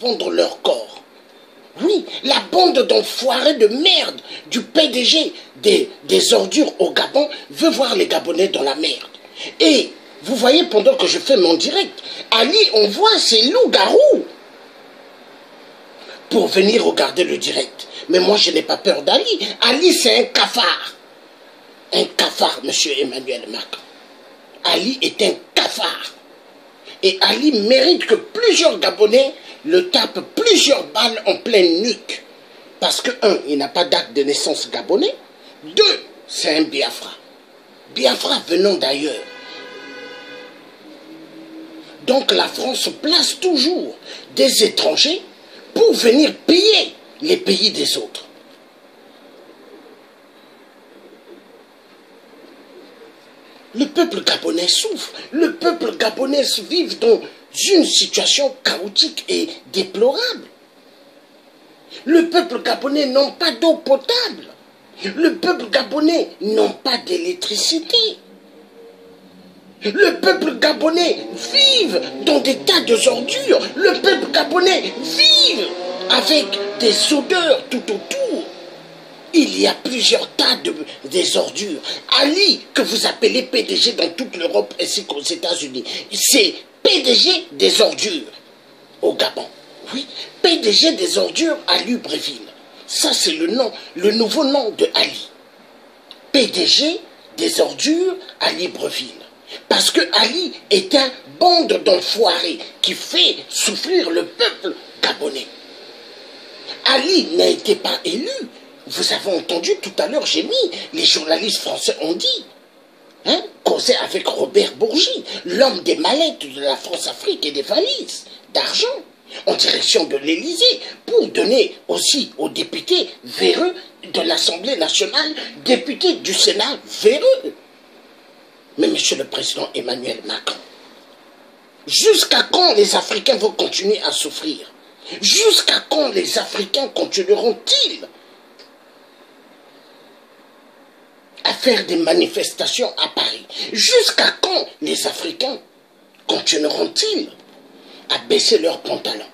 vendre leur corps. Oui, la bande d'enfoirés de merde du PDG des ordures au Gabon veut voir les Gabonais dans la merde. Et vous voyez, pendant que je fais mon direct, Ali, on voit ces loups-garous pour venir regarder le direct. Mais moi, je n'ai pas peur d'Ali. Ali, c'est un cafard. Un cafard, monsieur Emmanuel Macron. Ali est un cafard. Et Ali mérite que plusieurs Gabonais le tapent plusieurs balles en pleine nuque. Parce que, un, il n'a pas d'acte de naissance gabonais. Deux, c'est un Biafra. Biafra venant d'ailleurs. Donc la France place toujours des étrangers pour venir piller les pays des autres. Le peuple gabonais souffre. Le peuple gabonais vit dans une situation chaotique et déplorable. Le peuple gabonais n'a pas d'eau potable. Le peuple gabonais n'a pas d'électricité. Le peuple gabonais vive dans des tas d'ordures. Le peuple gabonais vive avec des odeurs tout autour. Il y a plusieurs tas des ordures. Ali, que vous appelez PDG dans toute l'Europe ainsi qu'aux États-Unis, c'est PDG des ordures au Gabon. Oui, PDG des ordures à Libreville. Ça, c'est le nom, le nouveau nom de Ali. PDG des ordures à Libreville. Parce que Ali est un bande d'enfoirés qui fait souffrir le peuple gabonais. Ali n'a été pas élu. Vous avez entendu tout à l'heure, j'ai mis, les journalistes français ont dit, causé avec Robert Bourgi, l'homme des mallettes de la France-Afrique et des valises d'argent, en direction de l'Élysée, pour donner aussi aux députés véreux de l'Assemblée nationale, députés du Sénat véreux. Mais monsieur le président Emmanuel Macron, jusqu'à quand les Africains vont continuer à souffrir? Jusqu'à quand les Africains continueront-ils à faire des manifestations à Paris? Jusqu'à quand les Africains continueront-ils à baisser leurs pantalons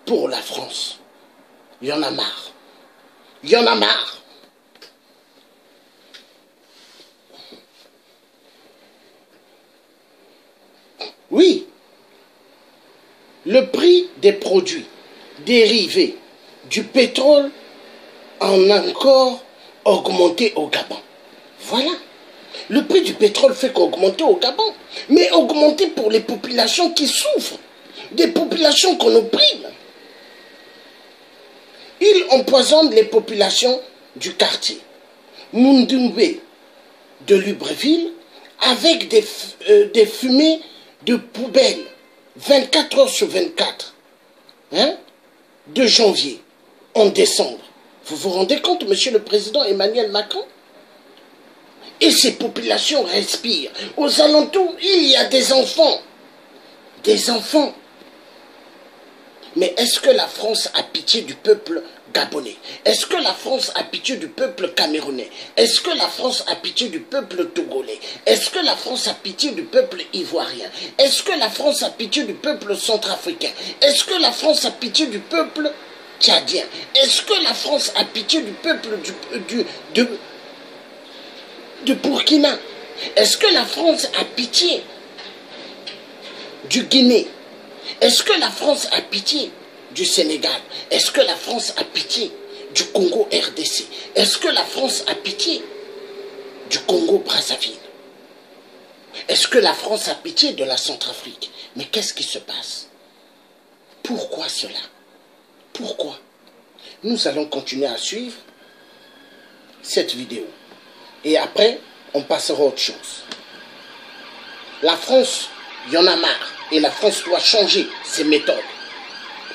pour la France? Il y en a marre. Il y en a marre. Oui, le prix des produits dérivés du pétrole a encore augmenté au Gabon. Voilà. Le prix du pétrole fait qu'augmenter au Gabon, mais augmenter pour les populations qui souffrent, des populations qu'on opprime. Il empoisonne les populations du quartier Mundumbe de Libreville avec des fumées de poubelles 24 heures sur 24, de janvier en décembre. Vous vous rendez compte, monsieur le président Emmanuel Macron? Et ces populations respirent. Aux alentours, il y a des enfants. Des enfants. Mais est-ce que la France a pitié du peuple gabonais? Est-ce que la France a pitié du peuple camerounais? Est-ce que la France a pitié du peuple togolais? Est-ce que la France a pitié du peuple ivoirien? Est-ce que la France a pitié du peuple centrafricain? Est-ce que la France a pitié du peuple tchadien? Est-ce que la France a pitié du peuple de Burkina? Est-ce que la France a pitié du Guinée? Est-ce que la France a pitié du Sénégal? Est-ce que la France a pitié du Congo RDC? Est-ce que la France a pitié du Congo Brazzaville? Est-ce que la France a pitié de la Centrafrique? Mais qu'est-ce qui se passe? Pourquoi cela? Pourquoi? Nous allons continuer à suivre cette vidéo. Et après, on passera à autre chose. La France, il y en a marre. Et la France doit changer ses méthodes.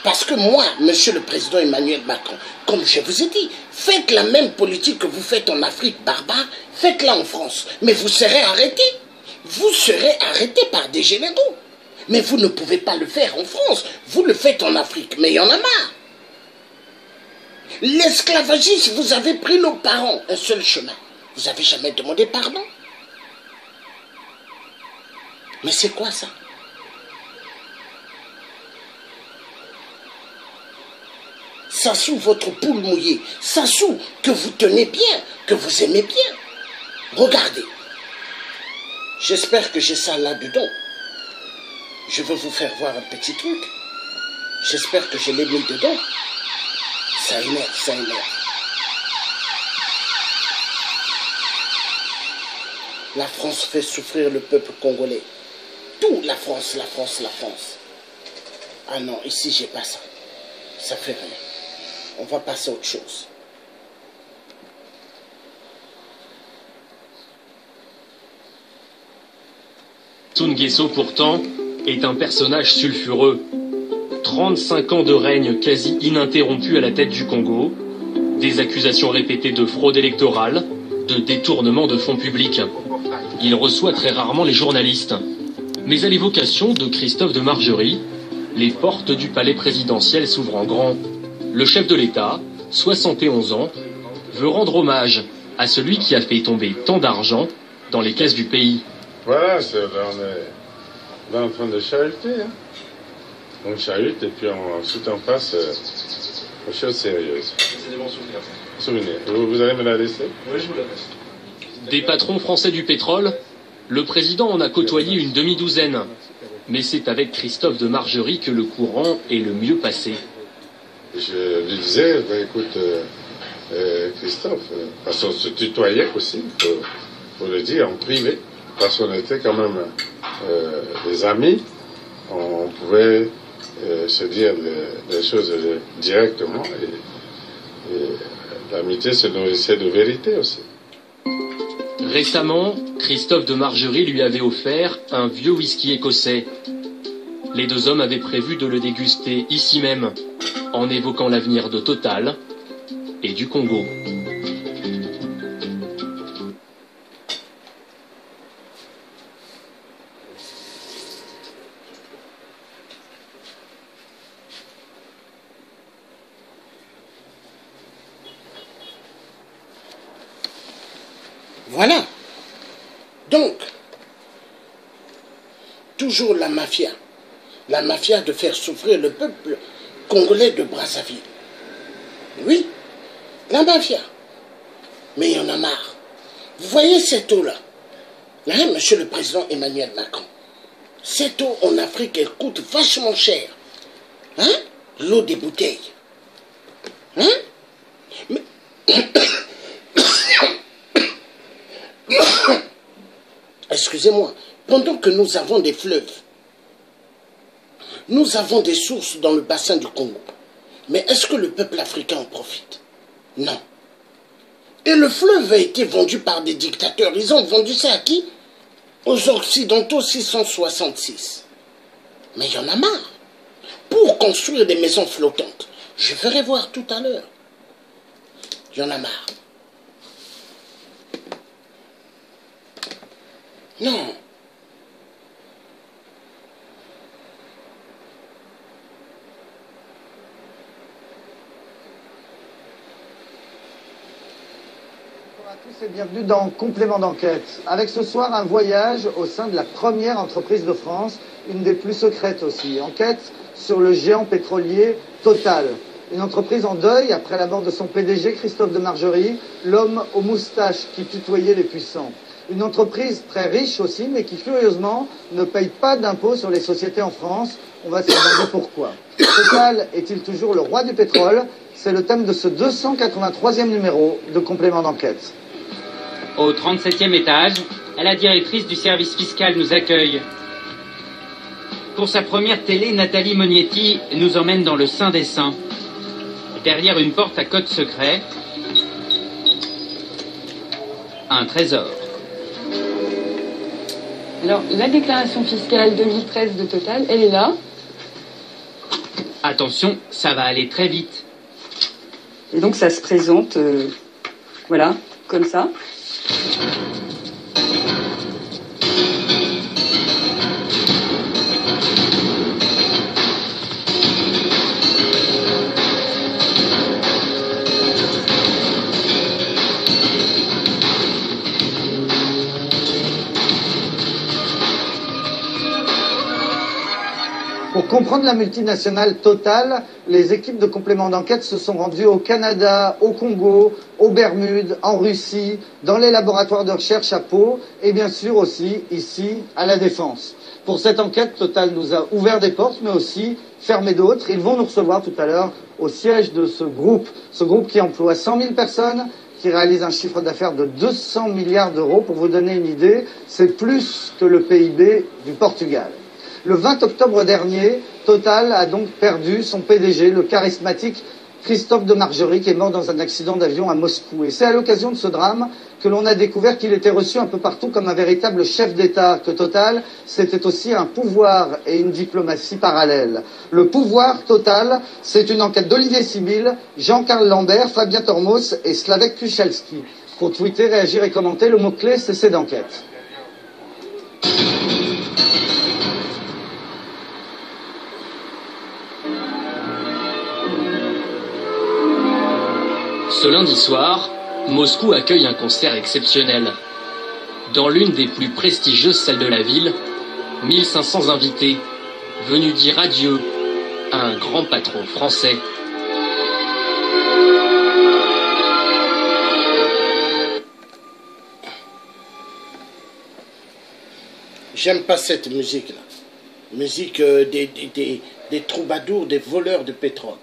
Parce que moi, monsieur le président Emmanuel Macron, comme je vous ai dit, faites la même politique que vous faites en Afrique barbare, faites-la en France. Mais vous serez arrêtés. Vous serez arrêtés par des généraux. Mais vous ne pouvez pas le faire en France. Vous le faites en Afrique. Mais il y en a marre. L'esclavagisme, vous avez pris nos parents un seul chemin. Vous n'avez jamais demandé pardon. Mais c'est quoi ça? Sassou, votre poule mouillée. Sassou, que vous tenez bien, que vous aimez bien. Regardez. J'espère que j'ai ça là-dedans. Je veux vous faire voir un petit truc. J'espère que je l'ai mis dedans. Ça énerve, ça énerve. La France fait souffrir le peuple congolais. Tout la France, la France, la France. Ah non, ici j'ai pas ça. Ça fait rien. On va passer à autre chose. Sassou Nguesso, pourtant, est un personnage sulfureux. 35 ans de règne quasi ininterrompu à la tête du Congo, des accusations répétées de fraude électorale, de détournement de fonds publics. Il reçoit très rarement les journalistes. Mais à l'évocation de Christophe de Margerie, les portes du palais présidentiel s'ouvrent en grand. Le chef de l'État, 71 ans, veut rendre hommage à celui qui a fait tomber tant d'argent dans les caisses du pays. Voilà, on est en train de chahuter. Hein. On chahute et puis ensuite on passe aux choses sérieuses. C'est des bons souvenirs. Souvenirs. Vous allez me la laisser? Oui, je vous la laisse. Des patrons français du pétrole, le président en a côtoyé une demi-douzaine. Mais c'est avec Christophe de Margerie que le courant est le mieux passé. Je lui disais, bah, écoute, Christophe, parce qu'on se tutoyait aussi, faut le dire, en privé, parce qu'on était quand même des amis, on pouvait se dire les choses directement, et l'amitié se nourrissait de vérité aussi. Récemment, Christophe de Margerie lui avait offert un vieux whisky écossais. Les deux hommes avaient prévu de le déguster ici même, en évoquant l'avenir de Total et du Congo. Voilà. Donc, toujours la mafia. La mafia de faire souffrir le peuple congolais de Brazzaville. Oui, la mafia. Mais il y en a marre. Vous voyez cette eau-là, hein, monsieur le président Emmanuel Macron, cette eau en Afrique, elle coûte vachement cher. Hein? L'eau des bouteilles. Hein? Mais... Excusez-moi, pendant que nous avons des fleuves, nous avons des sources dans le bassin du Congo, mais est-ce que le peuple africain en profite? Non. Et le fleuve a été vendu par des dictateurs. Ils ont vendu ça à qui? Aux Occidentaux 666. Mais il y en a marre. Pour construire des maisons flottantes, je ferai voir tout à l'heure. Il y en a marre. Non. Bonjour à tous et bienvenue dans Complément d'enquête. Avec ce soir un voyage au sein de la première entreprise de France, une des plus secrètes aussi. Enquête sur le géant pétrolier Total. Une entreprise en deuil après la mort de son PDG Christophe de Margerie, l'homme aux moustaches qui tutoyait les puissants. Une entreprise très riche aussi, mais qui furieusement ne paye pas d'impôts sur les sociétés en France. On va se demander pourquoi. Total est-il toujours le roi du pétrole? C'est le thème de ce 283e numéro de Complément d'enquête. Au 37e étage, la directrice du service fiscal nous accueille. Pour sa première télé, Nathalie Mognetti nous emmène dans le Saint des Saints. Derrière une porte à code secret, un trésor. Alors, la déclaration fiscale 2013 de Total, elle est là. Attention, ça va aller très vite. Et donc, ça se présente, voilà, comme ça. Pour comprendre la multinationale Total, les équipes de complément d'enquête se sont rendues au Canada, au Congo, aux Bermudes, en Russie, dans les laboratoires de recherche à Pau et bien sûr aussi ici à La Défense. Pour cette enquête, Total nous a ouvert des portes mais aussi fermé d'autres. Ils vont nous recevoir tout à l'heure au siège de ce groupe qui emploie 100 000 personnes, qui réalise un chiffre d'affaires de 200 milliards d'euros. Pour vous donner une idée, c'est plus que le PIB du Portugal. Le 20 octobre dernier, Total a donc perdu son PDG, le charismatique Christophe de Margerie, qui est mort dans un accident d'avion à Moscou. Et c'est à l'occasion de ce drame que l'on a découvert qu'il était reçu un peu partout comme un véritable chef d'État, que Total, c'était aussi un pouvoir et une diplomatie parallèle. Le pouvoir Total, c'est une enquête d'Olivier Sibyl, Jean-Carl Lambert, Fabien Tormos et Slavek Kuchelski. Pour tweeter, réagir et commenter, le mot-clé, c'est d'enquête. Ce lundi soir, Moscou accueille un concert exceptionnel. Dans l'une des plus prestigieuses salles de la ville, 1500 invités, venus dire adieu à un grand patron français. J'aime pas cette musique-là. Musique des troubadours, des voleurs de pétrole.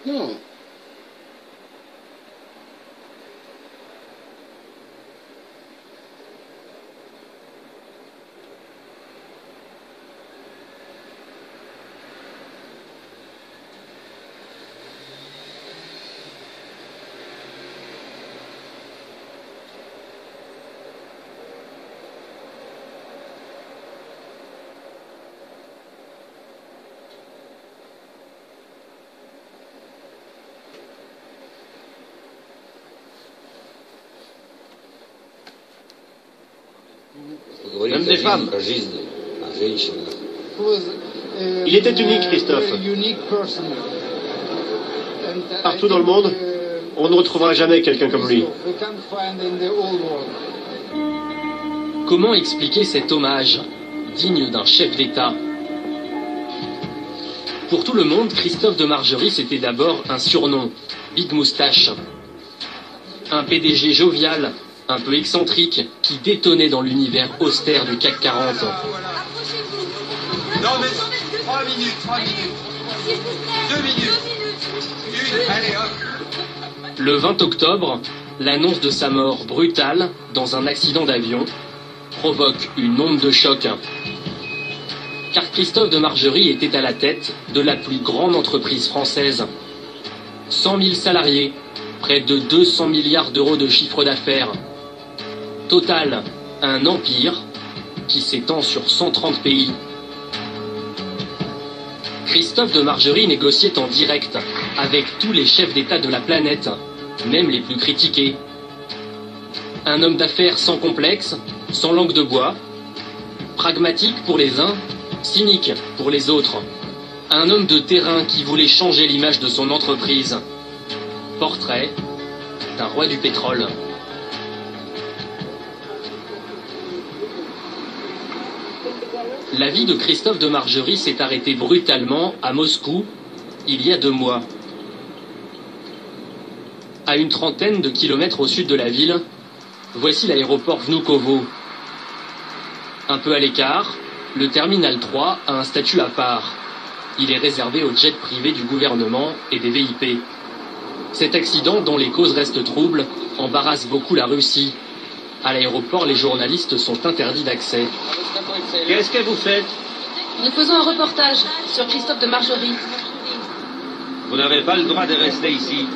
Non. Même des femmes. Il était unique, Christophe. Partout dans le monde, on ne retrouvera jamais quelqu'un comme lui. Comment expliquer cet hommage, digne d'un chef d'État? Pour tout le monde, Christophe de Margerie, c'était d'abord un surnom, Big Moustache. Un PDG jovial, un peu excentrique, qui détonnait dans l'univers austère du CAC 40. Non mais 3 minutes. 2 minutes. Une, allez hop. Le 20 octobre, l'annonce de sa mort brutale dans un accident d'avion provoque une onde de choc. Car Christophe de Margerie était à la tête de la plus grande entreprise française. 100 000 salariés, près de 200 milliards d'euros de chiffre d'affaires. Total, un empire qui s'étend sur 130 pays. Christophe de Margerie négociait en direct avec tous les chefs d'État de la planète, même les plus critiqués. Un homme d'affaires sans complexe, sans langue de bois, pragmatique pour les uns, cynique pour les autres. Un homme de terrain qui voulait changer l'image de son entreprise. Portrait d'un roi du pétrole. La vie de Christophe de Margerie s'est arrêtée brutalement à Moscou il y a 2 mois. À une trentaine de kilomètres au sud de la ville, voici l'aéroport Vnukovo. Un peu à l'écart, le terminal 3 a un statut à part. Il est réservé aux jets privés du gouvernement et des VIP. Cet accident, dont les causes restent troubles, embarrasse beaucoup la Russie. À l'aéroport, les journalistes sont interdits d'accès. Qu'est-ce que vous faites? Nous faisons un reportage sur Christophe de Margerie. Vous n'avez pas le droit de rester ici.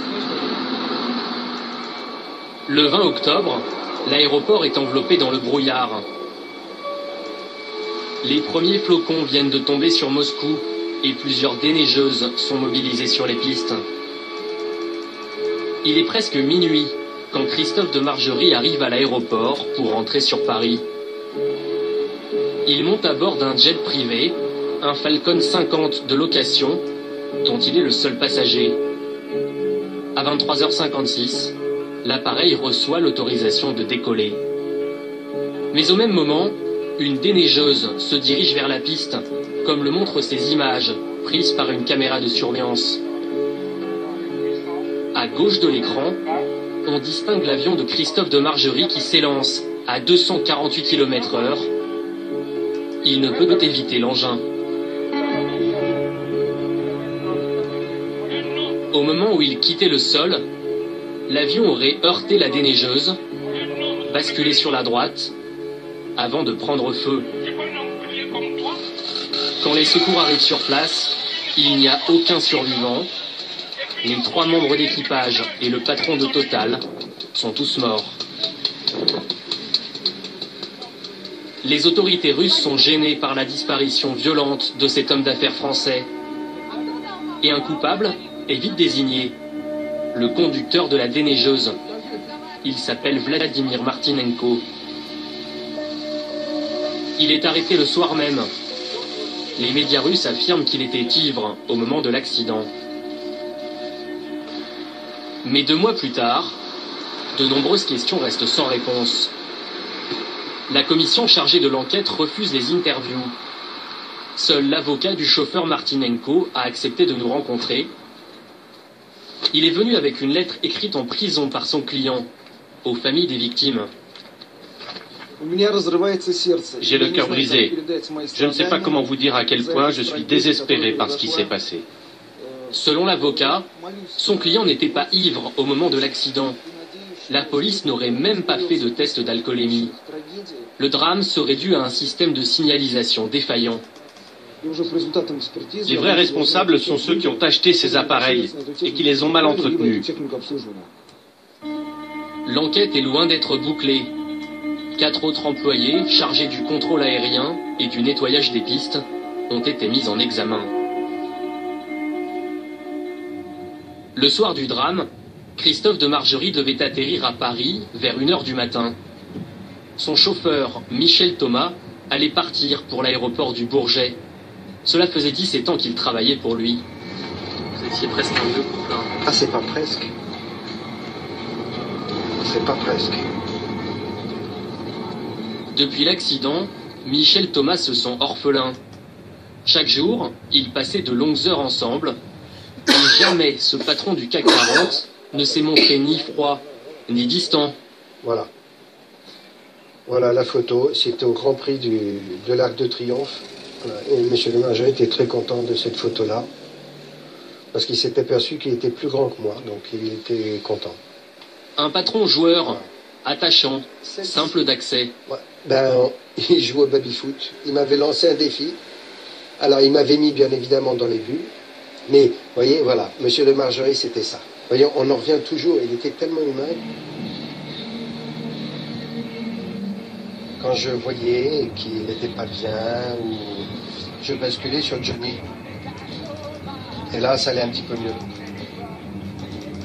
Le 20 octobre, l'aéroport est enveloppé dans le brouillard. Les premiers flocons viennent de tomber sur Moscou et plusieurs déneigeuses sont mobilisées sur les pistes. Il est presque minuit quand Christophe de Margerie arrive à l'aéroport pour rentrer sur Paris. Il monte à bord d'un jet privé, un Falcon 50 de location, dont il est le seul passager. À 23h56, l'appareil reçoit l'autorisation de décoller. Mais au même moment, une déneigeuse se dirige vers la piste, comme le montrent ces images prises par une caméra de surveillance. À gauche de l'écran, on distingue l'avion de Christophe de Margerie qui s'élance à 248 km/h. Il ne peut éviter l'engin. Au moment où il quittait le sol, l'avion aurait heurté la déneigeuse, basculé sur la droite, avant de prendre feu. Quand les secours arrivent sur place, il n'y a aucun survivant. Les 3 membres d'équipage et le patron de Total sont tous morts. Les autorités russes sont gênées par la disparition violente de cet homme d'affaires français. Et un coupable est vite désigné, le conducteur de la déneigeuse. Il s'appelle Vladimir Martinenko. Il est arrêté le soir même. Les médias russes affirment qu'il était ivre au moment de l'accident. Mais 2 mois plus tard, de nombreuses questions restent sans réponse. La commission chargée de l'enquête refuse les interviews. Seul l'avocat du chauffeur Martinenko a accepté de nous rencontrer. Il est venu avec une lettre écrite en prison par son client, aux familles des victimes. J'ai le cœur brisé. Je ne sais pas comment vous dire à quel point je suis désespéré par ce qui s'est passé. Selon l'avocat, son client n'était pas ivre au moment de l'accident. La police n'aurait même pas fait de test d'alcoolémie. Le drame serait dû à un système de signalisation défaillant. Les vrais responsables sont ceux qui ont acheté ces appareils et qui les ont mal entretenus. L'enquête est loin d'être bouclée. 4 autres employés chargés du contrôle aérien et du nettoyage des pistes ont été mis en examen. Le soir du drame, Christophe de Margerie devait atterrir à Paris vers 1h du matin. Son chauffeur, Michel Thomas, allait partir pour l'aéroport du Bourget. Cela faisait 17 ans qu'il travaillait pour lui. Vous étiez presque un vieux copain. Ah, c'est pas presque. C'est pas presque. Depuis l'accident, Michel Thomas se sent orphelin. Chaque jour, ils passaient de longues heures ensemble. Et jamais ce patron du CAC 40 ne s'est montré ni froid, ni distant. Voilà. Voilà la photo. C'était au Grand Prix de l'Arc de Triomphe. Et M. de Margerie était très content de cette photo-là. Parce qu'il s'était perçu qu'il était plus grand que moi. Donc il était content. Un patron joueur, attachant, simple d'accès. Ouais. Ben, il joue au baby-foot. Il m'avait lancé un défi. Alors il m'avait mis bien évidemment dans les buts. Mais, vous voyez, voilà, M. de Margerie, c'était ça. Vous voyez, on en revient toujours, il était tellement humain. Quand je voyais qu'il n'était pas bien, ou je basculais sur Johnny. Et là, ça allait un petit peu mieux.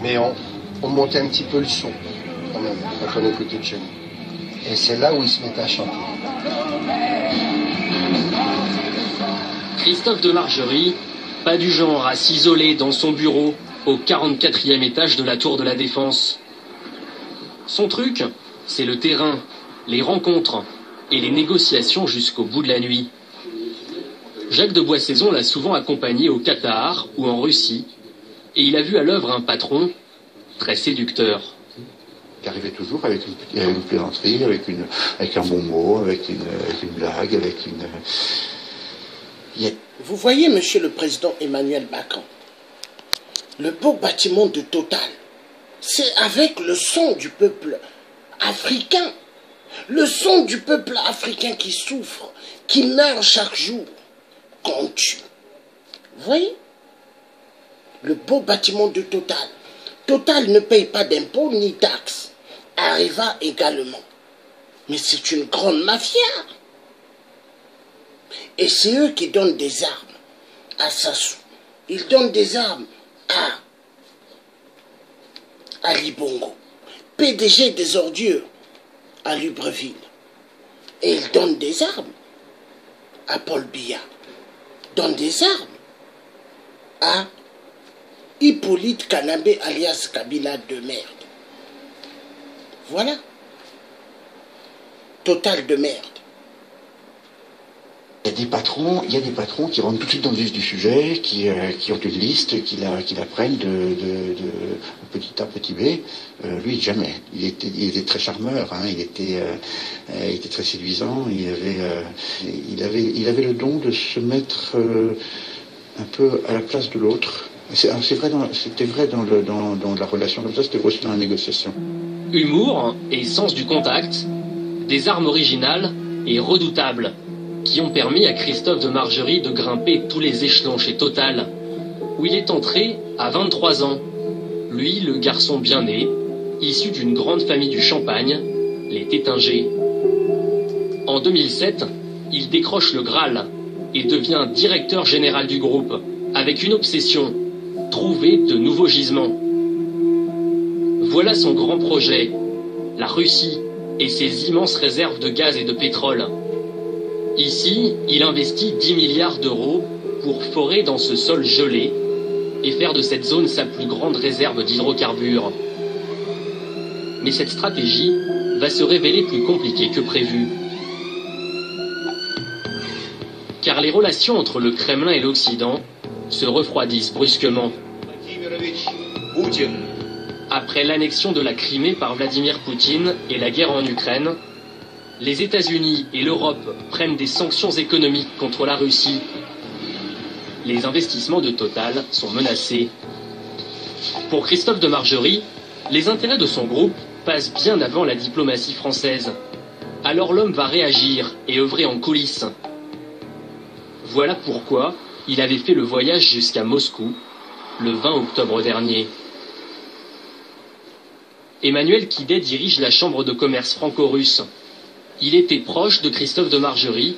Mais on montait un petit peu le son, quand même, quand on écoutait Johnny. Et c'est là où il se mettait à chanter. Christophe de Margerie, pas du genre à s'isoler dans son bureau au 44e étage de la Tour de la Défense. Son truc, c'est le terrain, les rencontres et les négociations jusqu'au bout de la nuit. Jacques de Boissaison l'a souvent accompagné au Qatar ou en Russie, et il a vu à l'œuvre un patron très séducteur. Qui arrivait toujours avec une plaisanterie, avec un bon mot, avec une blague, avec une... Vous voyez, monsieur le président Emmanuel Macron, le beau bâtiment de Total, c'est avec le son du peuple africain. Le son du peuple africain qui souffre, qui meurt chaque jour, qu'on tue. Vous voyez? Le beau bâtiment de Total. Total ne paye pas d'impôts ni taxes. Areva également. Mais c'est une grande mafia. Et c'est eux qui donnent des armes à Sassou. Ils donnent des armes à Ali Bongo. PDG des ordures à Libreville. Et il donne des armes à Paul Biya. Donne des armes à Hippolyte Kanambe alias Kabila de merde. Voilà. Total de merde. Il y a des patrons qui rentrent tout de suite dans le vif du sujet, qui ont une liste, qui la prennent de petit A, petit B. Lui, jamais. Il était très charmeur, hein, il était très séduisant, il avait le don de se mettre un peu à la place de l'autre. C'était vrai dans la relation comme ça, c'était aussi dans la négociation. Humour et sens du contact, des armes originales et redoutables, qui ont permis à Christophe de Margerie de grimper tous les échelons chez Total, où il est entré à 23 ans. Lui, le garçon bien né, issu d'une grande famille du Champagne, les Tétinger. En 2007, il décroche le Graal et devient directeur général du groupe, avec une obsession, trouver de nouveaux gisements. Voilà son grand projet, la Russie et ses immenses réserves de gaz et de pétrole. Ici, il investit 10 milliards d'euros pour forer dans ce sol gelé et faire de cette zone sa plus grande réserve d'hydrocarbures. Mais cette stratégie va se révéler plus compliquée que prévu. Car les relations entre le Kremlin et l'Occident se refroidissent brusquement. Après l'annexion de la Crimée par Vladimir Poutine et la guerre en Ukraine, les États-Unis et l'Europe prennent des sanctions économiques contre la Russie. Les investissements de Total sont menacés. Pour Christophe de Margerie, les intérêts de son groupe passent bien avant la diplomatie française. Alors l'homme va réagir et œuvrer en coulisses. Voilà pourquoi il avait fait le voyage jusqu'à Moscou le 20 octobre dernier. Emmanuel Kidet dirige la chambre de commerce franco-russe. Il était proche de Christophe de Margerie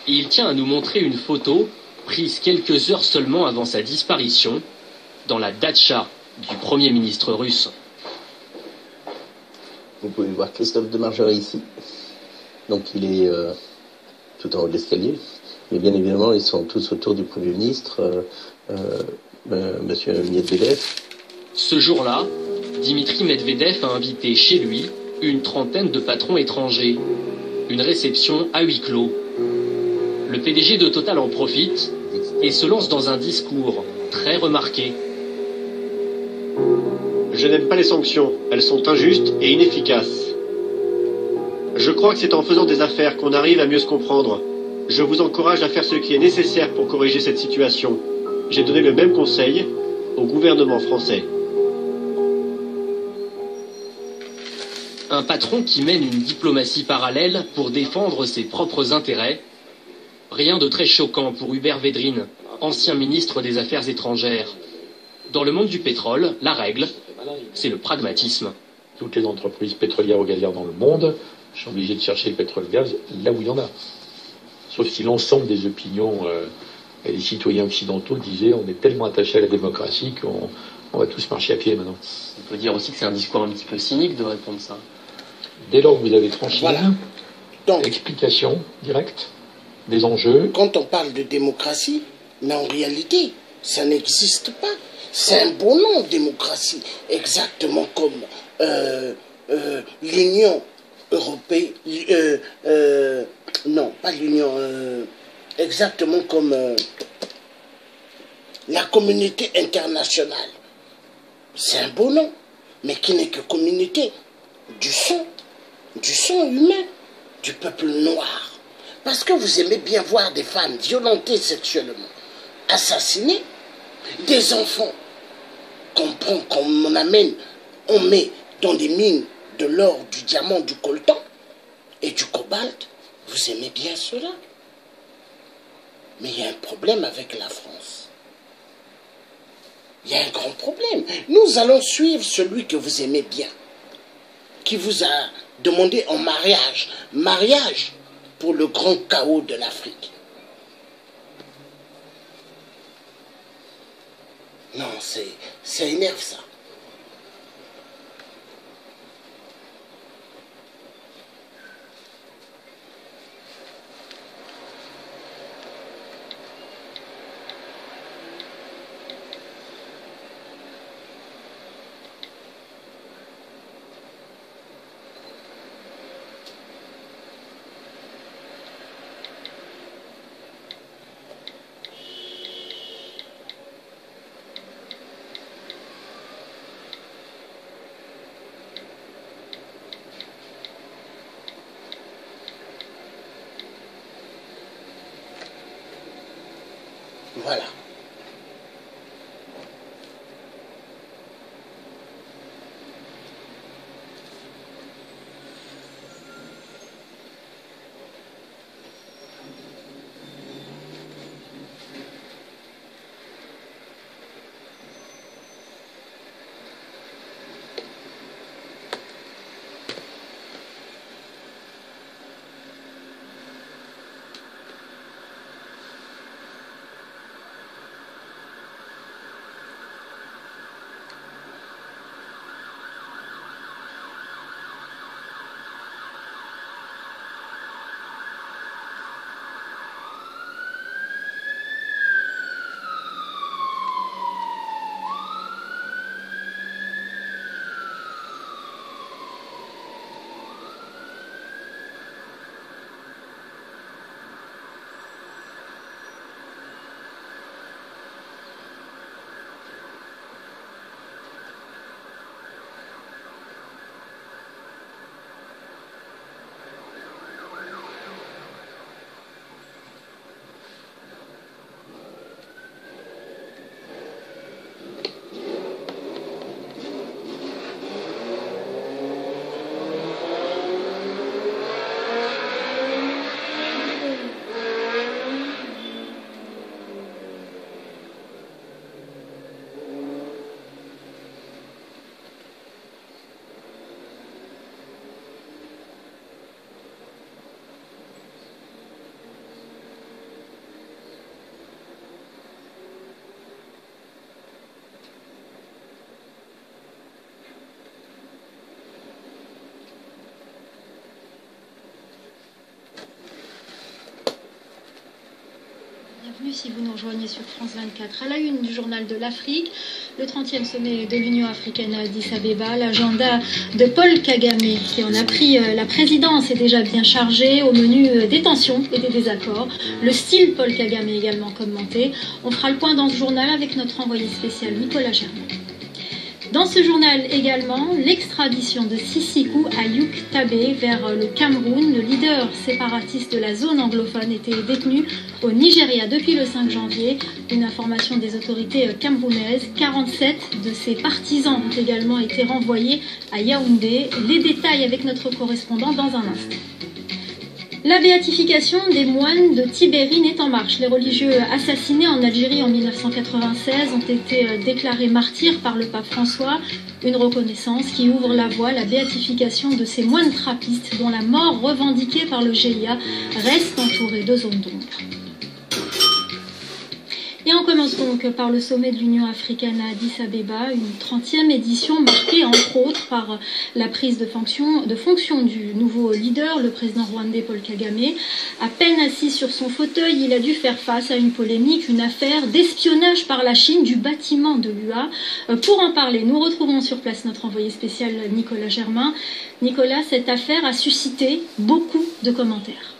et il tient à nous montrer une photo prise quelques heures seulement avant sa disparition dans la datcha du Premier ministre russe. Vous pouvez voir Christophe de Margerie ici. Donc il est tout en haut de l'escalier. Mais bien évidemment, ils sont tous autour du Premier ministre, Monsieur Medvedev. Ce jour-là, Dimitri Medvedev a invité chez lui une trentaine de patrons étrangers. Une réception à huis clos. Le PDG de Total en profite et se lance dans un discours très remarqué. Je n'aime pas les sanctions. Elles sont injustes et inefficaces. Je crois que c'est en faisant des affaires qu'on arrive à mieux se comprendre. Je vous encourage à faire ce qui est nécessaire pour corriger cette situation. J'ai donné le même conseil au gouvernement français. Un patron qui mène une diplomatie parallèle pour défendre ses propres intérêts. Rien de très choquant pour Hubert Védrine, ancien ministre des Affaires étrangères. Dans le monde du pétrole, la règle, c'est le pragmatisme. Toutes les entreprises pétrolières ou gazières dans le monde sont obligées de chercher le pétrole-gaz là où il y en a. Sauf si l'ensemble des opinions et des citoyens occidentaux disaient on est tellement attachés à la démocratie qu'on va tous marcher à pied maintenant. On peut dire aussi que c'est un discours un petit peu cynique de répondre ça. Dès lors que vous avez franchi Donc, explication directe des enjeux. Quand on parle de démocratie, mais en réalité, ça n'existe pas. C'est un beau nom, démocratie. Exactement comme l'Union européenne. Non, pas l'Union. Exactement comme la communauté internationale. C'est un beau nom, mais qui n'est que communauté du sang humain, du peuple noir. Parce que vous aimez bien voir des femmes violentées sexuellement, assassinées, des enfants qu'on amène, on met dans des mines de l'or, du diamant, du coltan et du cobalt. Vous aimez bien cela. Mais il y a un problème avec la France. Il y a un grand problème. Nous allons suivre celui que vous aimez bien, qui vous a demandé en mariage pour le grand chaos de l'Afrique. Non, ça énerve ça. Voilà. Bienvenue si vous nous rejoignez sur France 24. À la une du journal de l'Afrique, le 30e sommet de l'Union africaine à Addis Abeba, l'agenda de Paul Kagame qui en a pris la présidence est déjà bien chargé, au menu des tensions et des désaccords. Le style Paul Kagame est également commenté. On fera le point dans ce journal avec notre envoyé spécial Nicolas Germain. Dans ce journal également, l'extradition de Sisiku Ayuk Tabe vers le Cameroun. Le leader séparatiste de la zone anglophone était détenu au Nigeria depuis le 5 janvier. Une information des autorités camerounaises. 47 de ses partisans ont également été renvoyés à Yaoundé. Les détails avec notre correspondant dans un instant. La béatification des moines de Tibérine est en marche. Les religieux assassinés en Algérie en 1996 ont été déclarés martyrs par le pape François. Une reconnaissance qui ouvre la voie à la béatification de ces moines trappistes dont la mort revendiquée par le GIA reste entourée de zones d'ombre. Et on commence donc par le sommet de l'Union africaine à Addis Abeba, une 30e édition marquée entre autres par la prise de fonction du nouveau leader, le président rwandais Paul Kagame. À peine assis sur son fauteuil, il a dû faire face à une polémique, une affaire d'espionnage par la Chine du bâtiment de l'UA. Pour en parler, nous retrouvons sur place notre envoyé spécial Nicolas Germain. Nicolas, cette affaire a suscité beaucoup de commentaires.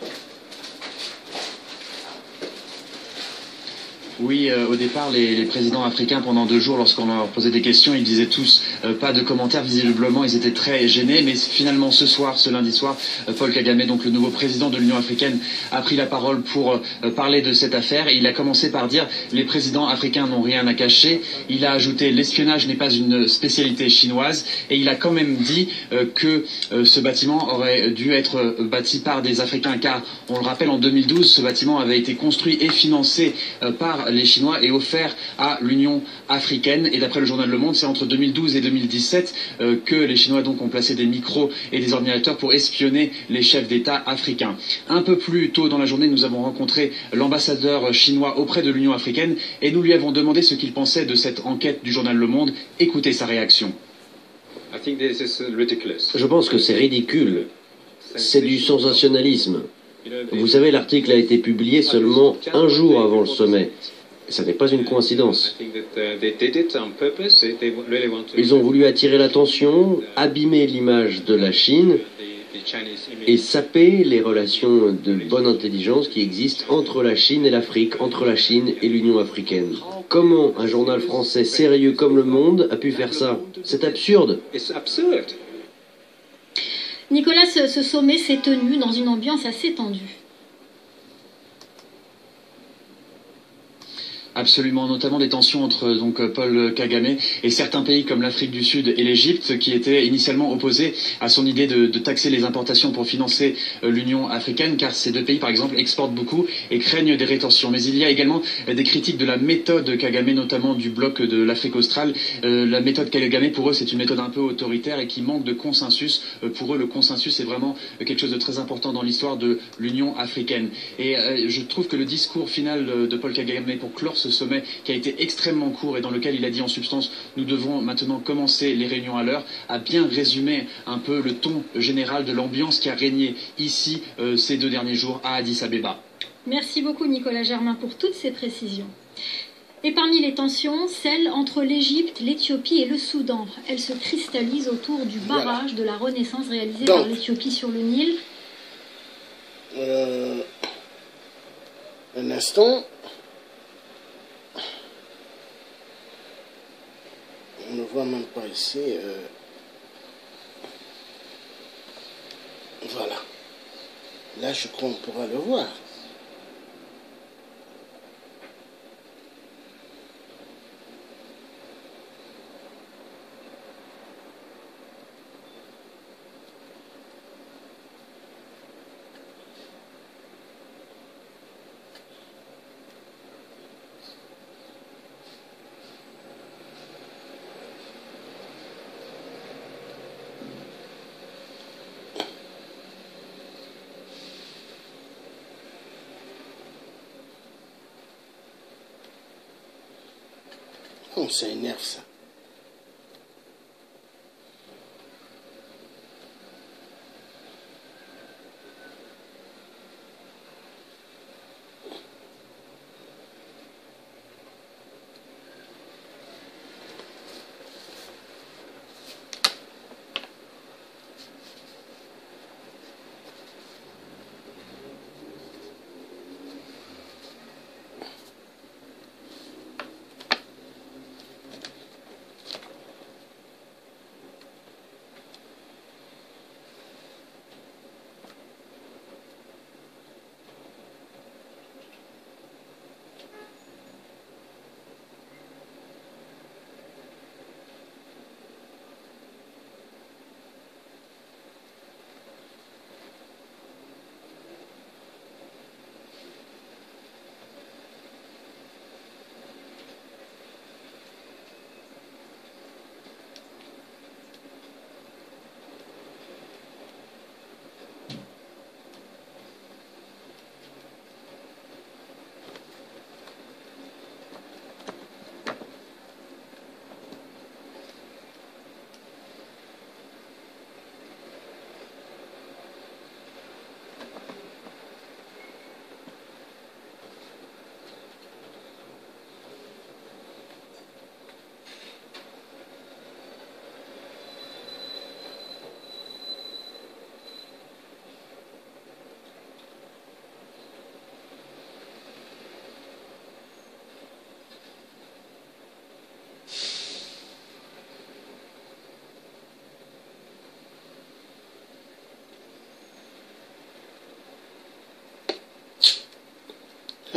Oui, au départ, les présidents africains, pendant 2 jours, lorsqu'on leur posait des questions, ils disaient tous pas de commentaires. Visiblement, ils étaient très gênés. Mais finalement, ce lundi soir, Paul Kagame, donc le nouveau président de l'Union africaine, a pris la parole pour parler de cette affaire. Et il a commencé par dire les présidents africains n'ont rien à cacher. Il a ajouté l'espionnage n'est pas une spécialité chinoise. Et il a quand même dit que ce bâtiment aurait dû être bâti par des Africains. Car, on le rappelle, en 2012, ce bâtiment avait été construit et financé par les Chinois et offert à l'Union africaine. Et d'après le journal Le Monde, c'est entre 2012 et 2017 que les Chinois donc ont placé des micros et des ordinateurs pour espionner les chefs d'État africains. Un peu plus tôt dans la journée, nous avons rencontré l'ambassadeur chinois auprès de l'Union africaine et nous lui avons demandé ce qu'il pensait de cette enquête du journal Le Monde. Écoutez sa réaction. Je pense que c'est ridicule. C'est du sensationnalisme. Vous savez, l'article a été publié seulement un jour avant le sommet. Ça n'est pas une coïncidence. Ils ont voulu attirer l'attention, abîmer l'image de la Chine et saper les relations de bonne intelligence qui existent entre la Chine et l'Afrique, entre la Chine et l'Union africaine. Comment un journal français sérieux comme Le Monde a pu faire ça? C'est absurde. Nicolas, ce sommet s'est tenu dans une ambiance assez tendue. Absolument, notamment des tensions entre donc Paul Kagame et certains pays comme l'Afrique du Sud et l'Égypte qui étaient initialement opposés à son idée de taxer les importations pour financer l'Union africaine, car ces deux pays par exemple exportent beaucoup et craignent des rétentions. Mais il y a également des critiques de la méthode Kagame, notamment du bloc de l'Afrique australe. La méthode Kagame pour eux c'est une méthode un peu autoritaire et qui manque de consensus. Pour eux le consensus est vraiment quelque chose de très important dans l'histoire de l'Union africaine. Et je trouve que le discours final de Paul Kagame pour clore ce sommet qui a été extrêmement court et dans lequel il a dit en substance nous devons maintenant commencer les réunions à l'heure, a bien résumé un peu le ton général de l'ambiance qui a régné ici ces 2 derniers jours à Addis Abeba. Merci beaucoup Nicolas Germain pour toutes ces précisions. Et parmi les tensions, celle entre l'Égypte, l'Éthiopie et le Soudan. Elle se cristallise autour du barrage de la Renaissance réalisé par l'Éthiopie sur le Nil. Un instant. On ne voit même pas ici. Voilà. Là, je crois qu'on pourra le voir. Oh, ça énerve ça.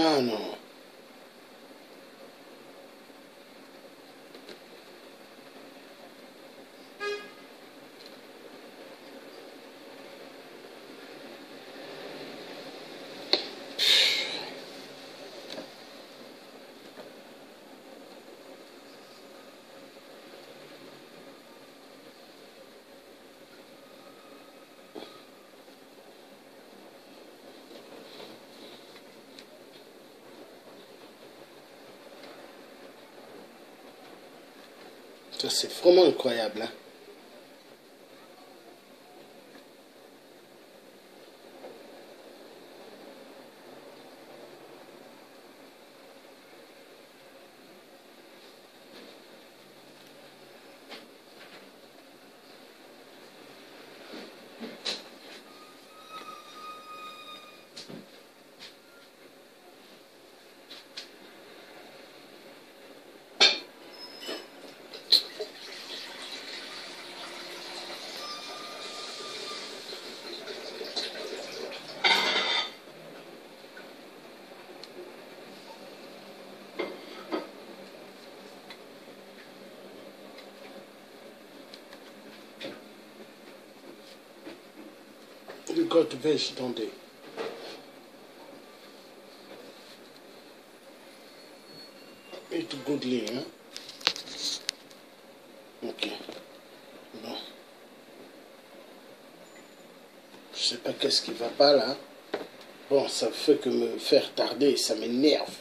Ah non. Ça, c'est vraiment incroyable, hein. God, welche Donde? Et tout goodly, hein? Ok. Bon. Je sais pas qu'est-ce qui va pas là. Bon, ça fait que me faire tarder, ça m'énerve.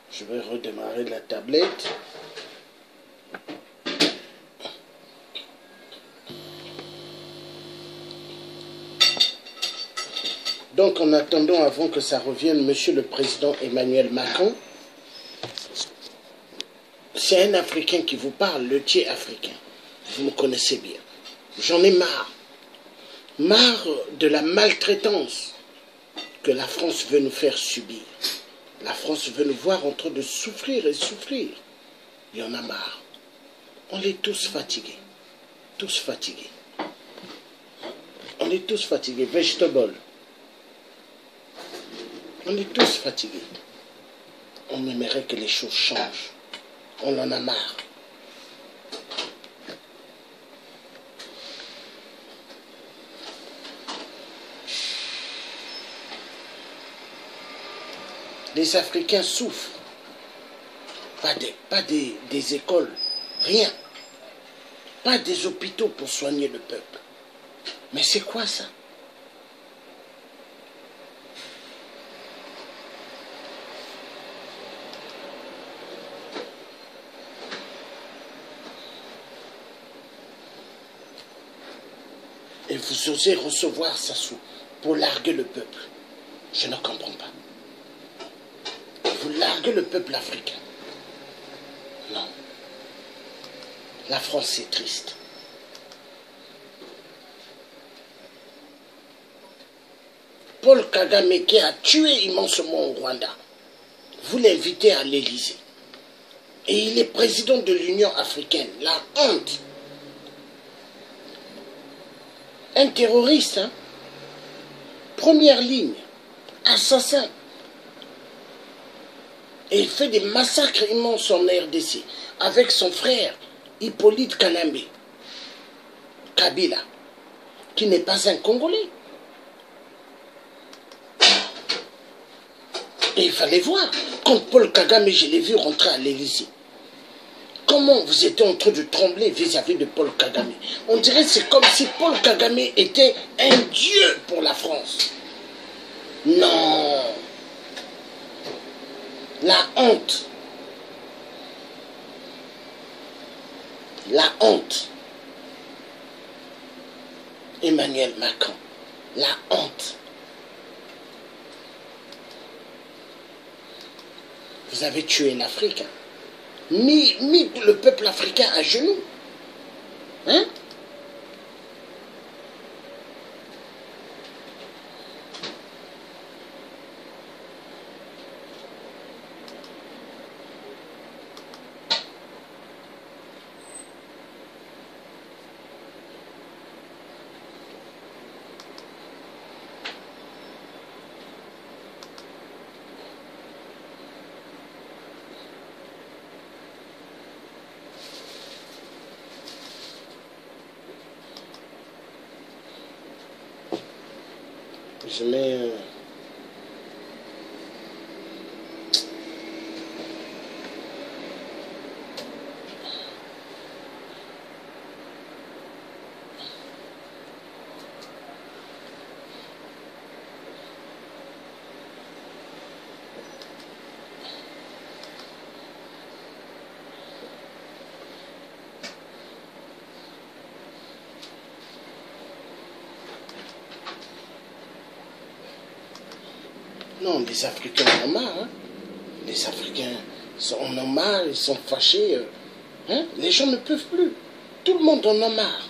Je vais redémarrer la tablette. Donc, en attendant, avant que ça revienne, Monsieur le Président Emmanuel Macron, c'est un Africain qui vous parle, le Thier africain. Vous me connaissez bien. J'en ai marre. Marre de la maltraitance que la France veut nous faire subir. La France veut nous voir en train de souffrir et souffrir. Il y en a marre. On est tous fatigués. Tous fatigués. On est tous fatigués. Vegetable. On est tous fatigués. On aimerait que les choses changent. On en a marre. Les Africains souffrent. Pas des écoles, rien. Pas des hôpitaux pour soigner le peuple. Mais c'est quoi ça? Et vous osez recevoir ça pour larguer le peuple. Je ne comprends pas. Vous larguez le peuple africain. Non. La France, c'est triste. Paul Kagame qui a tué immensément au Rwanda, vous l'invitez à l'Élysée. Et il est président de l'Union africaine. La honte. Un terroriste, hein? Première ligne, assassin. Et il fait des massacres immenses en RDC avec son frère Hippolyte Kanambe, Kabila, qui n'est pas un Congolais. Et il fallait voir, quand Paul Kagame, je l'ai vu rentrer à l'Élysée, comment vous étiez en train de trembler vis-à-vis de Paul Kagame. On dirait que c'est comme si Paul Kagame était un dieu pour la France. Non. La honte. La honte. Emmanuel Macron. La honte. Vous avez tué l'Afrique. Hein? Mis le peuple africain à genoux. Hein? Je mets... Non, les Africains en ont marre. Hein? Les Africains en ont marre, ils sont fâchés. Hein? Les gens ne peuvent plus. Tout le monde en a marre.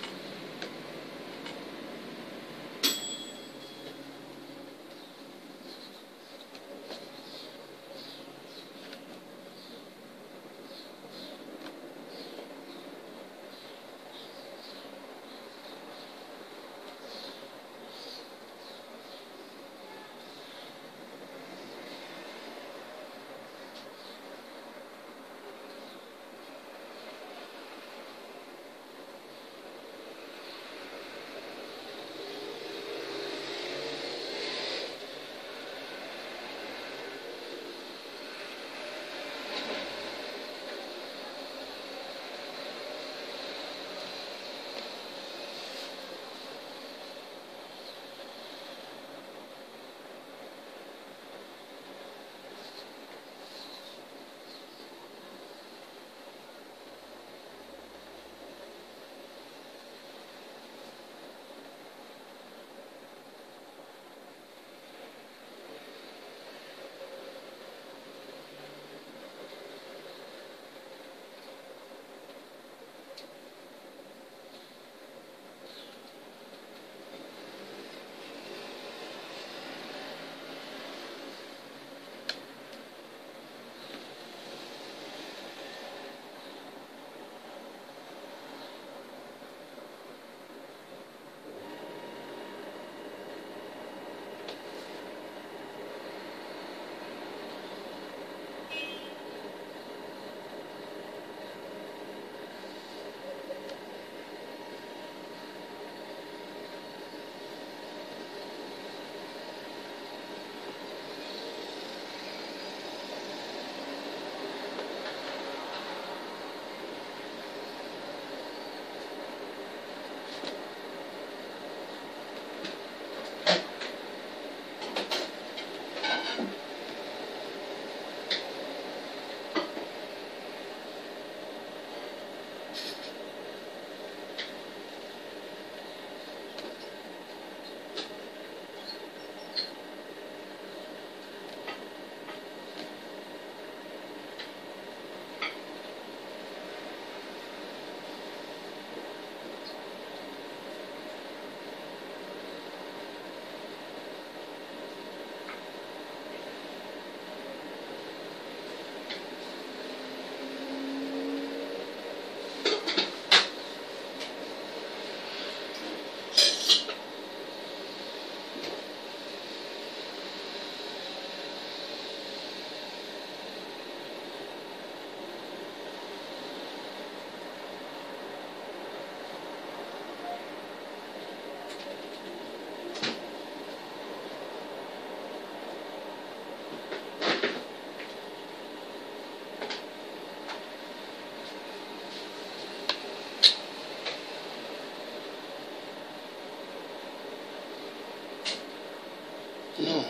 Non.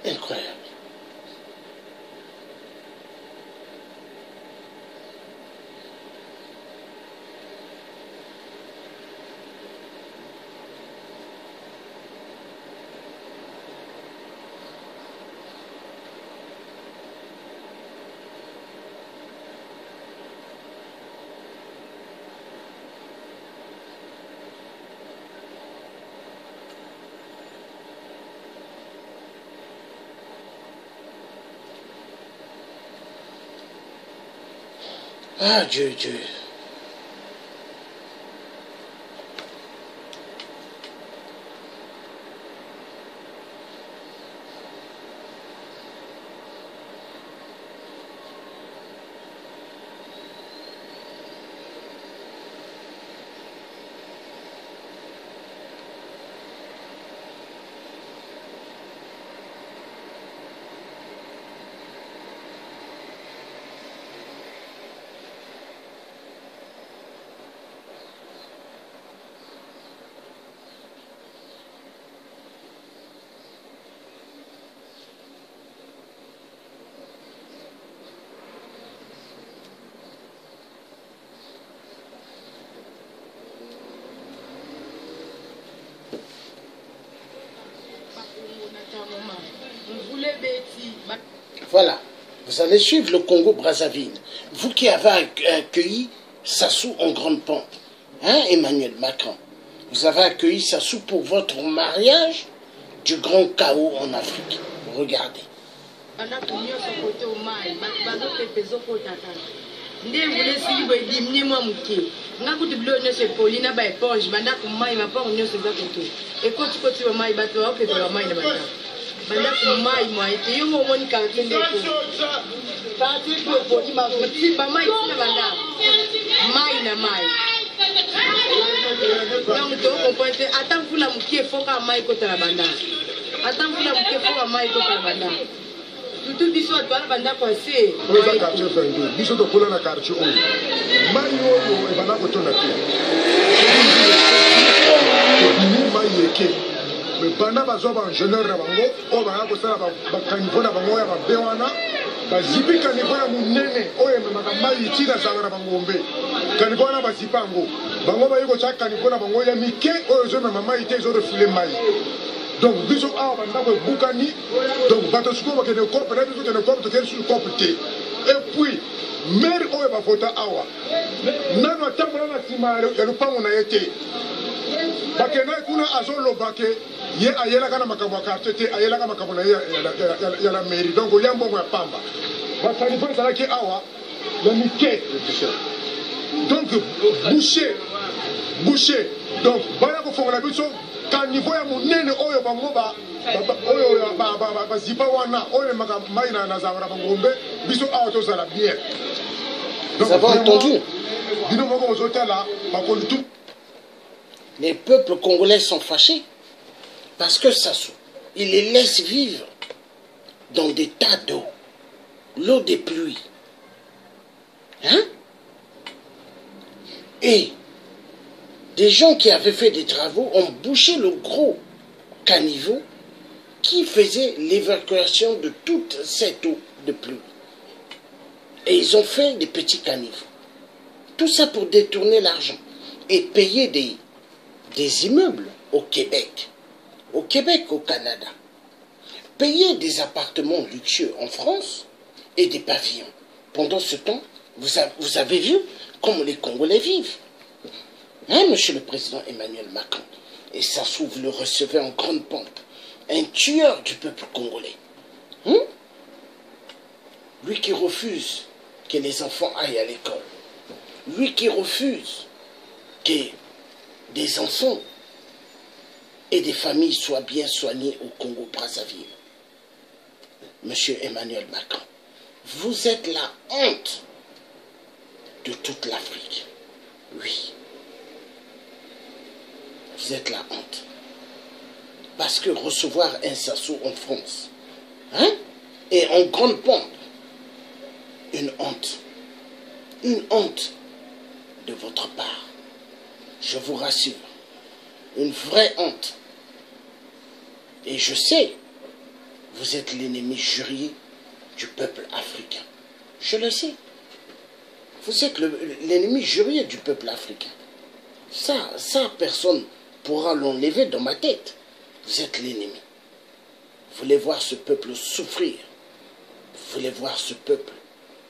Incroyable. Ah, Dieu, Dieu. Voilà, vous allez suivre le Congo-Brazzaville. Vous qui avez accueilli Sassou en grande pompe, hein, Emmanuel Macron, vous avez accueilli Sassou pour votre mariage du grand chaos en Afrique. Regardez. Banda kumai mwaite yumo moni kakende ko kati ko di mafuti ba mai na banda mai na mai donc to ko pointe atan fula mukie foka mai ko tala banda atan fula mukie foka mai ko tala banda tutu biso atwala banda ko se oza quartier fende biso to kola na quartier oyo mai oyo e bana ko tona te ni mai yeke mais banda bazwa ba ingénieur na bango o ba ko sala ba kanivo na bango ya ba bewana ba zipi kanivo na munene o ye mama mai itina za na bango mbe kanivo na ba zipango bango ba yiko cha kanivo na bango ya mike o zo mama mai te zo refule mai donc biso a banda ko bukani donc bato suko ba kene ko pere biso kene ko to kene su ko pete et puis maire o ye ba vota awa nano atambola na simare ya lupango na yete bakena kuna azolo bake ye ayela kana makambo kartete ayela kana makambo na ya la mairie donc o liambo ya pamba basani fa zalaki awa la mike donc boucher donc baya ko fongola biso ka niveau ya munene oyo bango ba oyo ba zipa wana oyo makambo mai na zawara bangombe biso awa to zala bien vous avez entendu bino moko ozotala bakoli tout. Les peuples congolais sont fâchés parce que Sassou, il les laisse vivre dans des tas d'eau, l'eau des pluies. Hein? Et des gens qui avaient fait des travaux ont bouché le gros caniveau qui faisait l'évacuation de toute cette eau de pluie. Et ils ont fait des petits caniveaux. Tout ça pour détourner l'argent et payer des immeubles au Québec, au Canada, payer des appartements luxueux en France et des pavillons. Pendant ce temps, vous avez vu comment les Congolais vivent. Hein, monsieur le président Emmanuel Macron? Et Sassou, vous le recevez en grande pompe. Un tueur du peuple congolais. Hein? Lui qui refuse que les enfants aillent à l'école. Lui qui refuse que des enfants et des familles soient bien soignés au Congo-Brazzaville. Monsieur Emmanuel Macron, vous êtes la honte de toute l'Afrique. Oui. Vous êtes la honte. Parce que recevoir un Sassou en France, hein, et en grande pompe, une honte de votre part. Je vous rassure, une vraie honte. Et je sais, vous êtes l'ennemi juré du peuple africain. Je le sais. Vous êtes l'ennemi juré du peuple africain. Ça, personne pourra l'enlever dans ma tête. Vous êtes l'ennemi. Vous voulez voir ce peuple souffrir. Vous voulez voir ce peuple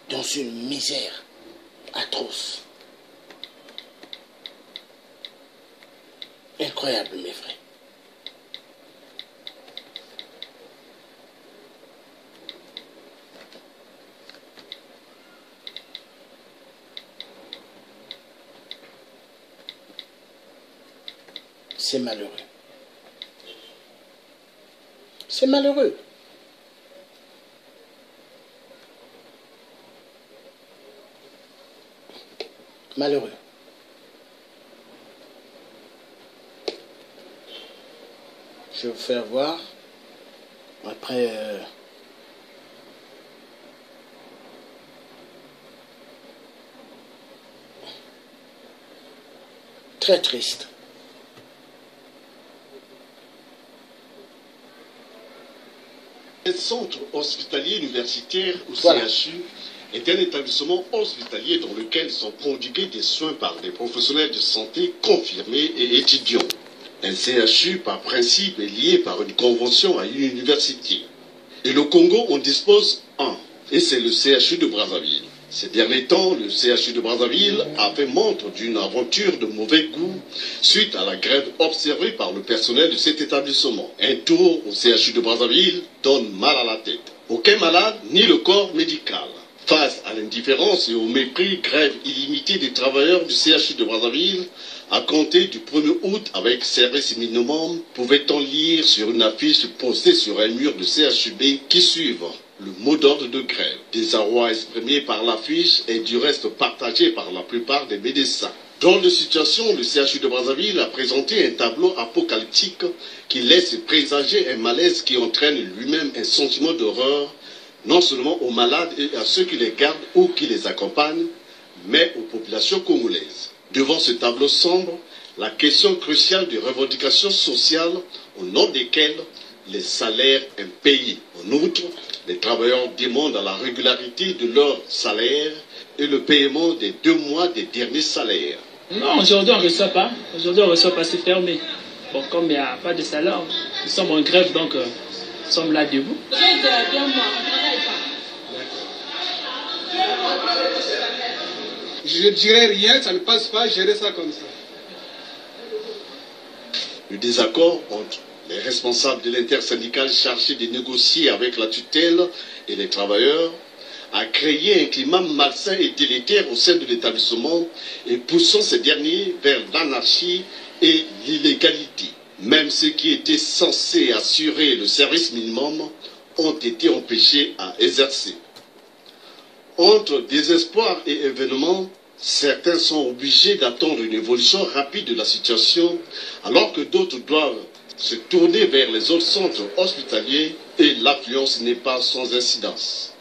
dans une misère atroce. Incroyable, mes frères. C'est malheureux. C'est malheureux. Malheureux. Je vais vous faire voir. Après... Très triste. Le centre hospitalier universitaire ou CHU est un établissement hospitalier dans lequel sont prodigués des soins par des professionnels de santé confirmés et étudiants. Un CHU, par principe, est lié par une convention à une université. Et le Congo en dispose un, et c'est le CHU de Brazzaville. Ces derniers temps, le CHU de Brazzaville a fait montre d'une aventure de mauvais goût suite à la grève observée par le personnel de cet établissement. Un tour au CHU de Brazzaville donne mal à la tête. Aucun malade, ni le corps médical. Face à l'indifférence et au mépris, grève illimitée des travailleurs du CHU de Brazzaville, à compter du 1er août avec service minimum, pouvait-on lire sur une affiche postée sur un mur de CHUB qui suivent le mot d'ordre de grève. Désarroi exprimé par l'affiche et du reste partagé par la plupart des médecins. Dans de situation, le CHU de Brazzaville a présenté un tableau apocalyptique qui laisse présager un malaise qui entraîne lui-même un sentiment d'horreur, non seulement aux malades et à ceux qui les gardent ou qui les accompagnent, mais aux populations congolaises. Devant ce tableau sombre, la question cruciale des revendications sociales, au nom desquelles les salaires impayés. En outre, les travailleurs demandent la régularité de leur salaire et le paiement des 2 mois des derniers salaires. Non, aujourd'hui on ne reçoit pas. Aujourd'hui on ne reçoit pas, c'est fermé. Bon, comme il n'y a pas de salaire, nous sommes en grève, donc nous sommes là debout. Je ne dirais rien, ça ne passe pas, gérer ça comme ça. Le désaccord entre les responsables de l'intersyndicale chargés de négocier avec la tutelle et les travailleurs a créé un climat malsain et délétère au sein de l'établissement et poussant ces derniers vers l'anarchie et l'illégalité. Même ceux qui étaient censés assurer le service minimum ont été empêchés à exercer. Entre désespoir et événements, certains sont obligés d'attendre une évolution rapide de la situation, alors que d'autres doivent se tourner vers les autres centres hospitaliers et l'affluence n'est pas sans incidence.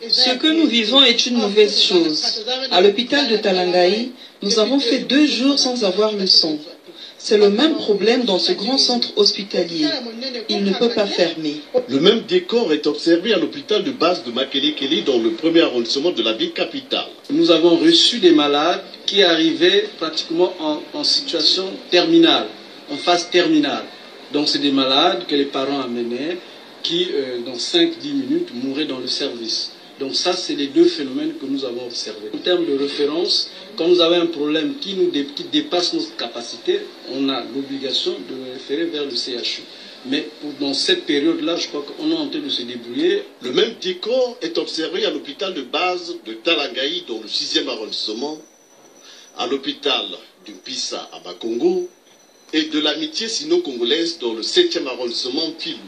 Ce que nous vivons est une mauvaise chose. À l'hôpital de Talangaï, nous avons fait 2 jours sans avoir le sang. C'est le même problème dans ce grand centre hospitalier. Il ne peut pas fermer. Le même décor est observé à l'hôpital de base de Makelekele dans le 1er arrondissement de la ville capitale. Nous avons reçu des malades qui arrivaient pratiquement en situation terminale, en phase terminale. Donc c'est des malades que les parents amenaient qui, dans 5-10 minutes, mouraient dans le service. Donc ça, c'est les 2 phénomènes que nous avons observés. En termes de référence, quand nous avons un problème qui dépasse notre capacité, on a l'obligation de le référer vers le CHU. Mais dans cette période-là, je crois qu'on est en train de se débrouiller. Le même décor est observé à l'hôpital de base de Talangaï dans le 6e arrondissement, à l'hôpital de Pissa à Bakongo et de l'amitié sino-congolaise dans le 7e arrondissement Pilou.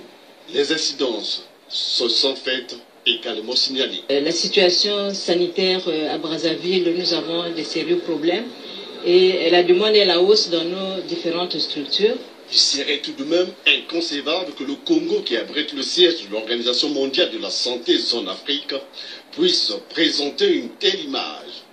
Les incidences se sont faites également signalées. La situation sanitaire à Brazzaville, nous avons des sérieux problèmes et la demande est à la hausse dans nos différentes structures. Il serait tout de même inconcevable que le Congo, qui abrite le siège de l'Organisation mondiale de la santé zone Afrique, puisse présenter une telle image.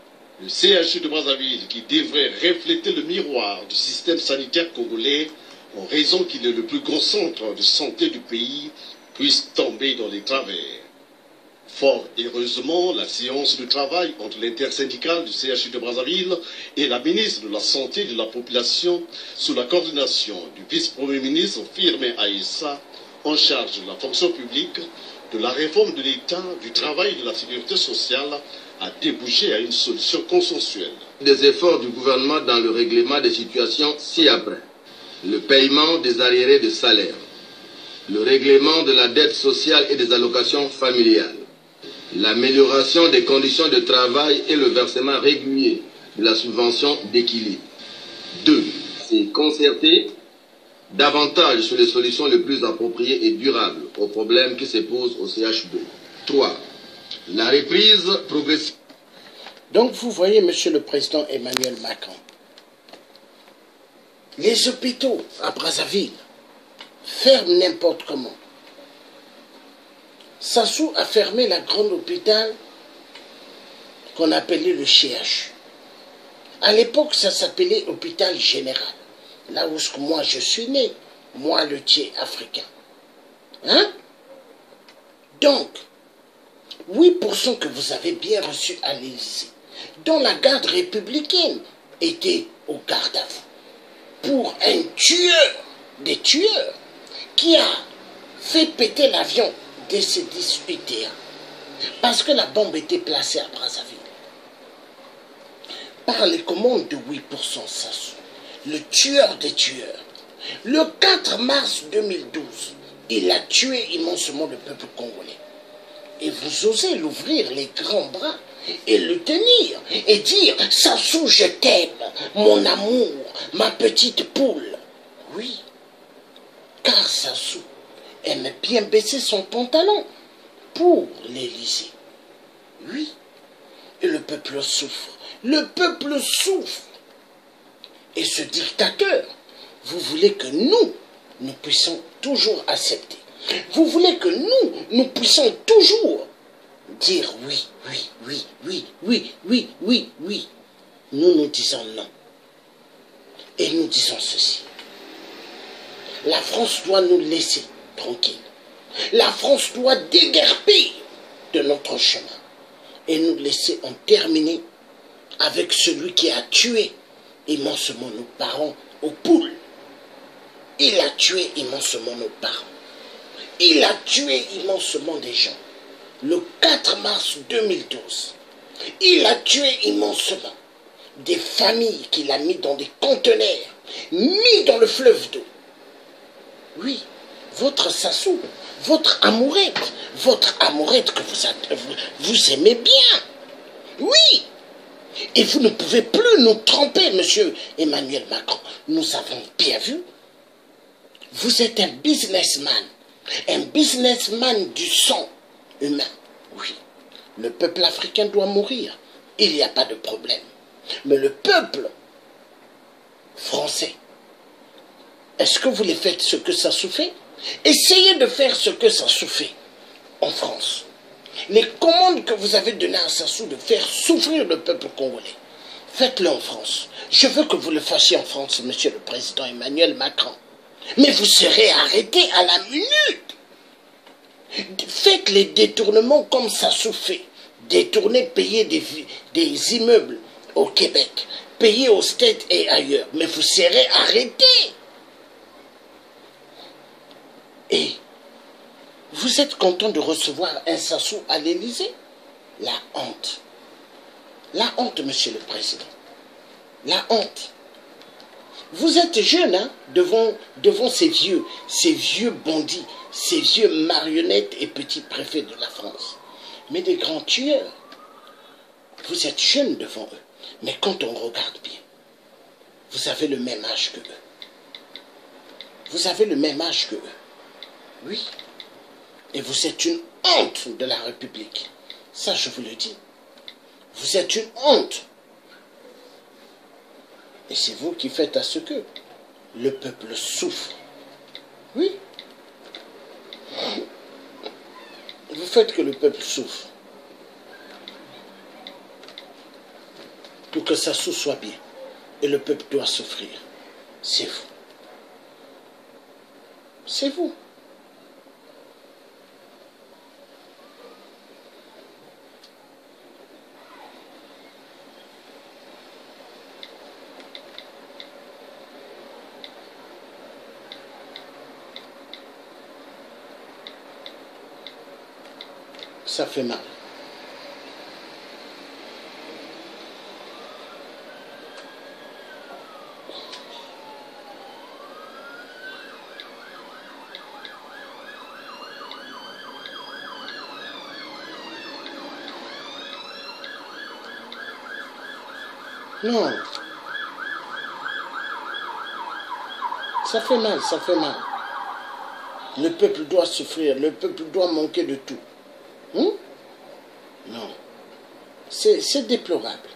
Le CHU de Brazzaville, qui devrait refléter le miroir du système sanitaire congolais, en raison qu'il est le plus grand centre de santé du pays, puisse tomber dans les travers. Fort heureusement, la séance de travail entre l'intersyndicale du CHU de Brazzaville et la ministre de la Santé et de la Population, sous la coordination du vice-premier ministre Firmin Aïssa, en charge de la fonction publique, de la réforme de l'État, du travail et de la sécurité sociale, a débouché à une solution consensuelle. Des efforts du gouvernement dans le règlement des situations ci-après. Le paiement des arriérés de salaire, le règlement de la dette sociale et des allocations familiales, l'amélioration des conditions de travail et le versement régulier de la subvention d'équilibre. 2. C'est concerter davantage sur les solutions les plus appropriées et durables aux problèmes qui se posent au CHU. 3. La reprise progressive. Donc vous voyez, Monsieur le Président Emmanuel Macron, les hôpitaux à Brazzaville ferment n'importe comment. Sassou a fermé la grande hôpital qu'on appelait le CHU. À l'époque, ça s'appelait hôpital général. Là où moi je suis né, moi le tiers africain. Hein? Donc, 8% que vous avez bien reçu à l'Élysée, dont la garde républicaine était au garde à vous, pour un tueur, des tueurs, qui a fait péter l'avion de ces 18 parce que la bombe était placée à Brazzaville. Par les commandes de 8% Sassou, le tueur des tueurs, le 4 mars 2012, il a tué immensement le peuple congolais. Et vous osez l'ouvrir les grands bras et le tenir et dire « Sassou, je t'aime, mon amour, ma petite poule ». Oui, car Sassou aime bien baisser son pantalon pour l'Élysée. Oui, et le peuple souffre. Le peuple souffre. Et ce dictateur, vous voulez que nous puissions toujours accepter. Vous voulez que nous puissions toujours dire oui, oui, oui, oui, oui, oui, oui, oui. Nous disons non. Et nous disons ceci. La France doit nous laisser tranquilles. La France doit déguerpir de notre chemin et nous laisser en terminer avec celui qui a tué immensement nos parents aux poules. Il a tué immensement nos parents. Il a tué immensement des gens. Le 4 mars 2012, il a tué immensement des familles qu'il a mis dans des conteneurs, mis dans le fleuve d'eau. Oui, votre Sassou, votre amourette que vous aimez bien. Oui, et vous ne pouvez plus nous tromper, monsieur Emmanuel Macron. Nous avons bien vu. Vous êtes un businessman du sang humain. Oui, le peuple africain doit mourir. Il n'y a pas de problème. Mais le peuple français, est-ce que vous les faites ce que Sassou fait? Essayez de faire ce que Sassou fait en France. Les commandes que vous avez données à Sassou de faire souffrir le peuple congolais, faites-le en France. Je veux que vous le fassiez en France, monsieur le président Emmanuel Macron. Mais vous serez arrêté à la minute. Faites les détournements comme Sassou fait. Détourner, payer des immeubles au Québec, payer aux States et ailleurs. Mais vous serez arrêté. Et vous êtes content de recevoir un Sassou à l'Élysée? La honte. La honte, monsieur le président. La honte. Vous êtes jeune, hein, devant ces vieux bandits, ces vieux marionnettes et petits préfets de la France. Mais des grands tueurs. Vous êtes jeune devant eux. Mais quand on regarde bien, vous avez le même âge que eux. Vous avez le même âge que eux. Oui. Et vous êtes une honte de la République. Ça, je vous le dis. Vous êtes une honte. Et c'est vous qui faites à ce que. Le peuple souffre. Oui. Vous faites que le peuple souffre. Pour que sa souffle soit bien. Et le peuple doit souffrir. C'est vous. C'est vous. Ça fait mal. Non. Ça fait mal, ça fait mal. Le peuple doit souffrir, le peuple doit manquer de tout. Non. C'est déplorable.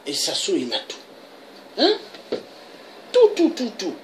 Et Sassou, il a tout. Tout.